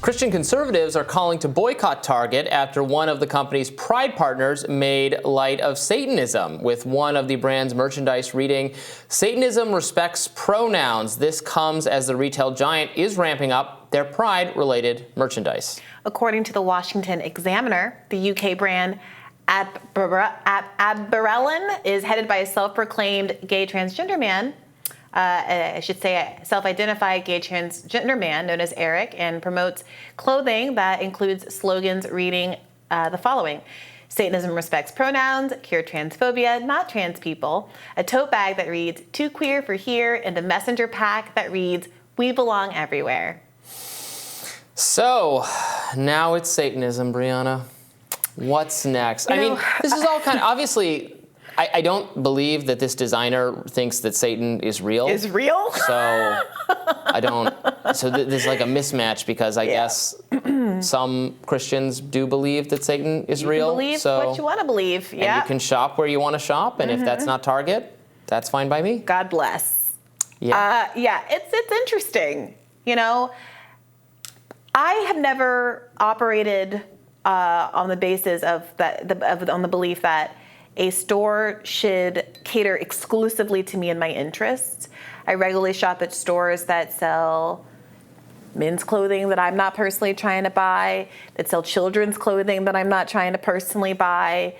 Christian conservatives are calling to boycott Target after one of the company's pride partners made light of Satanism, with one of the brand's merchandise reading, "Satanism respects pronouns." This comes as the retail giant is ramping up their pride-related merchandise. According to the Washington Examiner, the UK brand Briahna is headed by a self-proclaimed gay transgender man. I should say a self-identified gay transgender man known as Eric, and promotes clothing that includes slogans reading the following: "Satanism respects pronouns, cure transphobia, not trans people," a tote bag that reads "Too queer for here," and a messenger pack that reads "We belong everywhere." So, now it's Satanism, Briahna. What's next? I mean, this is all kind of, obviously, I don't believe that this designer thinks that Satan is real. Is real? So, there's like a mismatch, because I guess some Christians do believe that Satan is real. You can believe what you want to believe, yeah. And you can shop where you want to shop, and if that's not Target, that's fine by me. God bless. Yeah. It's interesting. You know, I have never operated on the basis of on the belief that a store should cater exclusively to me and my interests. I regularly shop at stores that sell men's clothing that I'm not personally trying to buy, that sell children's clothing that I'm not trying to personally buy,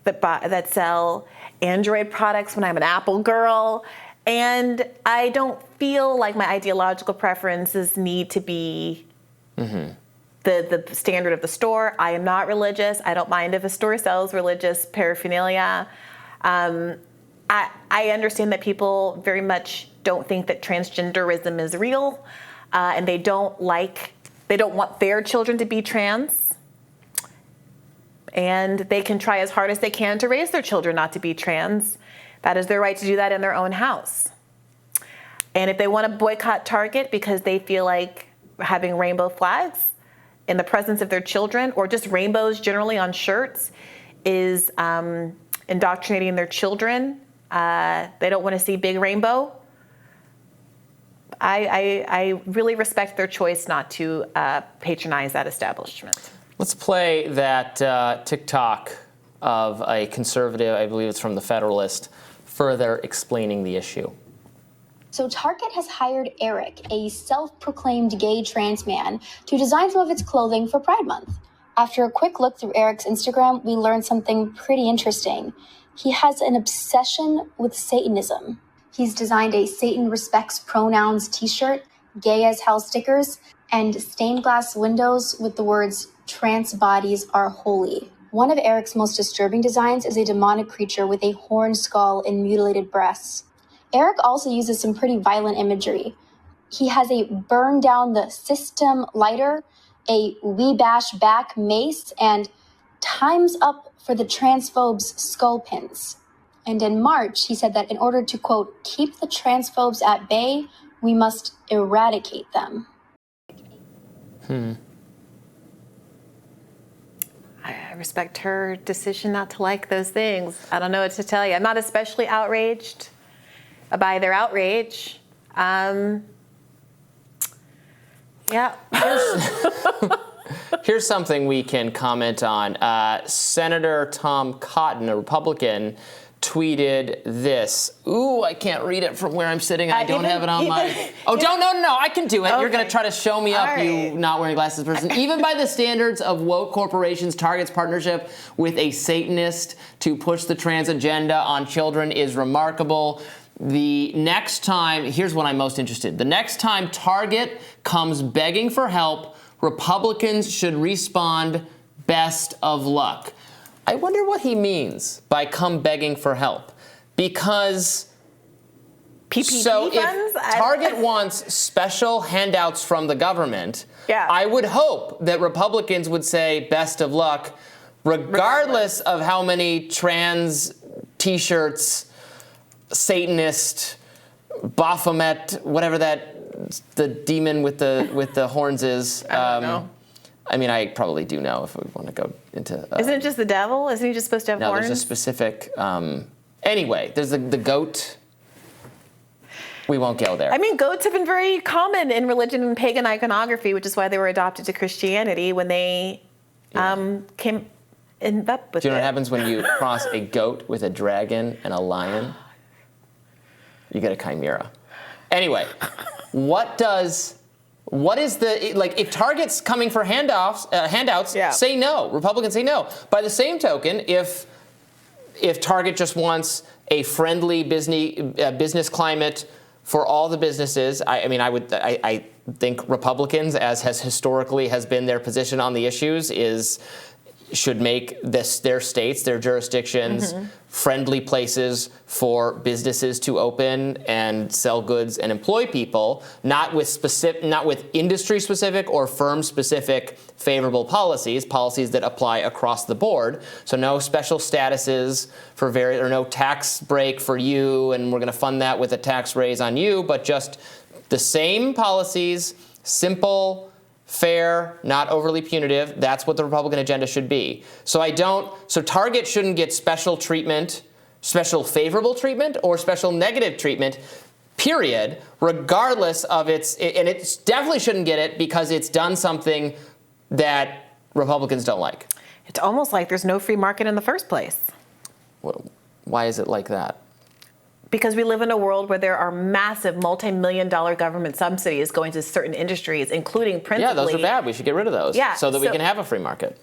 that sell Android products when I'm an Apple girl. And I don't feel like my ideological preferences need to be the standard of the store. I am not religious. I don't mind if a store sells religious paraphernalia. I understand that people very much don't think that transgenderism is real, and they don't want their children to be trans. And they can try as hard as they can to raise their children not to be trans. That is their right to do that in their own house. And if they want to boycott Target because they feel like having rainbow flags in the presence of their children, or just rainbows generally on shirts, is indoctrinating their children, they don't want to see big rainbow, I really respect their choice not to patronize that establishment. Let's play that TikTok of a conservative, I believe it's from the Federalist, further explaining the issue. So Target has hired Eric, a self-proclaimed gay trans man, to design some of its clothing for Pride Month. After a quick look through Eric's Instagram, we learned something pretty interesting. He has an obsession with Satanism. He's designed a Satan Respects Pronouns t-shirt, gay as hell stickers, and stained glass windows with the words "Trans bodies are holy." One of Eric's most disturbing designs is a demonic creature with a horned skull and mutilated breasts. Eric also uses some pretty violent imagery. He has a burn down the system lighter, a we bash back mace, and time's up for the transphobes skull pins. And in March, he said that in order to, quote, keep the transphobes at bay, we must eradicate them. I respect her decision not to like those things. I don't know what to tell you. I'm not especially outraged by their outrage. Here's something we can comment on. Senator Tom Cotton, a Republican, tweeted this. Ooh, I can't read it from where I'm sitting. I don't have it on my... Oh, no, I can do it. Okay. You're going to try to show me up, you not wearing glasses person. Even by the standards of woke corporations, Target's partnership with a Satanist to push the trans agenda on children is remarkable. The next time, here's what I'm most interested. The next time Target comes begging for help, Republicans should respond, "Best of luck." I wonder what he means by come begging for help. Because PPP so funds? If Target wants special handouts from the government, I would hope that Republicans would say "best of luck," regardless of how many trans t-shirts, Satanist, Baphomet, whatever the demon with the horns is. I don't know. I mean, I probably do know if we want to go into... Isn't it just the devil? Isn't he just supposed to have horns? No, there's a specific... anyway, there's the goat. We won't go there. I mean, goats have been very common in religion and pagan iconography, which is why they were adopted to Christianity when they came in up with it. Do you know what happens when you cross a goat with a dragon and a lion? You get a chimera. Anyway, what is the, like, if Target's coming for handouts, say no. Republicans say no. By the same token, if Target just wants a friendly business climate for all the businesses, I think Republicans, as has been their position on the issues, should make their states, their jurisdictions, friendly places for businesses to open and sell goods and employ people, not with industry-specific or firm-specific favorable policies that apply across the board. So no special statuses for or no tax break for you, and we're going to fund that with a tax raise on you, but just the same policies, simple, fair, not overly punitive. That's what the Republican agenda should be. So Target shouldn't get special treatment, special favorable treatment, or special negative treatment, period, regardless of and it definitely shouldn't get it because it's done something that Republicans don't like. It's almost like there's no free market in the first place. Why is it like that? Because we live in a world where there are massive multi-million-dollar government subsidies going to certain industries, including principally... Yeah, those are bad. We should get rid of those so that we can have a free market.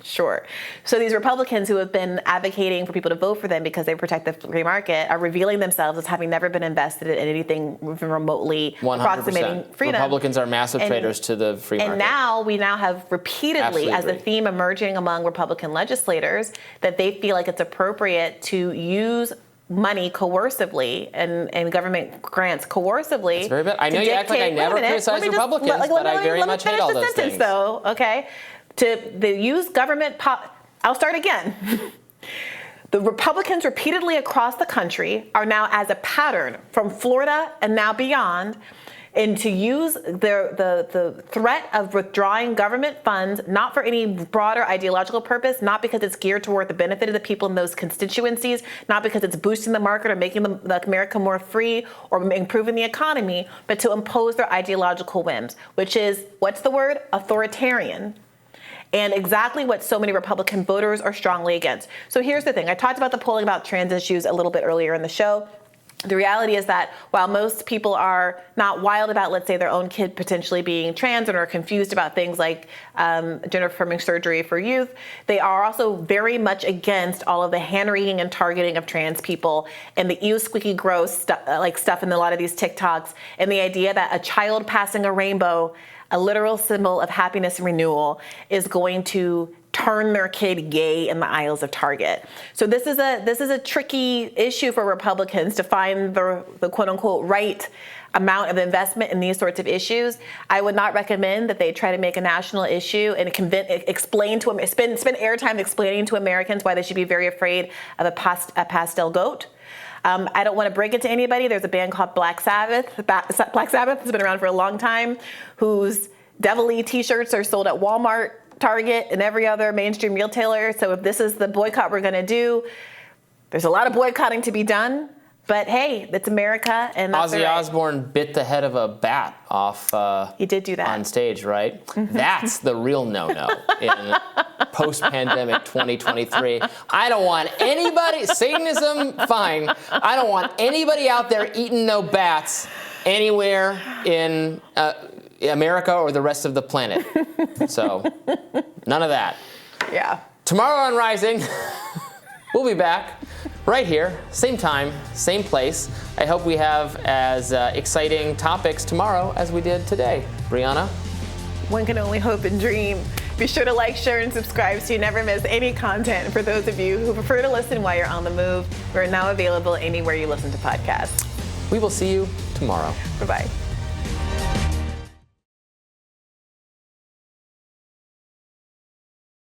Sure. So these Republicans who have been advocating for people to vote for them because they protect the free market are revealing themselves as having never been invested in anything remotely 100%. approximating freedom. Republicans are massive traitors to the free market. And we now have repeatedly, as a theme emerging among Republican legislators, that they feel like it's appropriate to use money coercively and government grants coercively. That's very bad. I know you act like I never criticize Republicans, but I very much hate all those things. Let me finish the sentence, though, okay? To use government... I'll start again. The Republicans repeatedly across the country are now, as a pattern from Florida and now beyond, and to use the threat of withdrawing government funds, not for any broader ideological purpose, not because it's geared toward the benefit of the people in those constituencies, not because it's boosting the market or making America more free or improving the economy, but to impose their ideological whims, which is, what's the word? Authoritarian. And exactly what so many Republican voters are strongly against. So here's the thing. I talked about the polling about trans issues a little bit earlier in the show. The reality is that while most people are not wild about, let's say, their own kid potentially being trans and are confused about things like gender-affirming surgery for youth, they are also very much against all of the hand-wringing and targeting of trans people and the ew squeaky gross stuff in a lot of these TikToks, and the idea that a child passing a rainbow, a literal symbol of happiness and renewal, is going to turn their kid gay in the aisles of Target. So this is a tricky issue for Republicans to find the quote unquote right amount of investment in these sorts of issues. I would not recommend that they try to make a national issue and spend airtime explaining to Americans why they should be very afraid of a pastel goat. I don't want to break it to anybody. There's a band called Black Sabbath. Black Sabbath has been around for a long time, whose devilly t-shirts are sold at Walmart, Target, and every other mainstream retailer. So if this is the boycott we're going to do, there's a lot of boycotting to be done. But hey, it's America, and that's Ozzy Osbourne bit the head of a bat off. He did do that on stage, right? That's the real no-no in post-pandemic 2023. I don't want anybody. Satanism, fine. I don't want anybody out there eating no bats anywhere in America or the rest of the planet. So none of that. Yeah. Tomorrow on Rising, we'll be back. Right here, same time, same place. I hope we have as exciting topics tomorrow as we did today. Briahna? One can only hope and dream. Be sure to like, share, and subscribe so you never miss any content. For those of you who prefer to listen while you're on the move, we're now available anywhere you listen to podcasts. We will see you tomorrow. Bye-bye.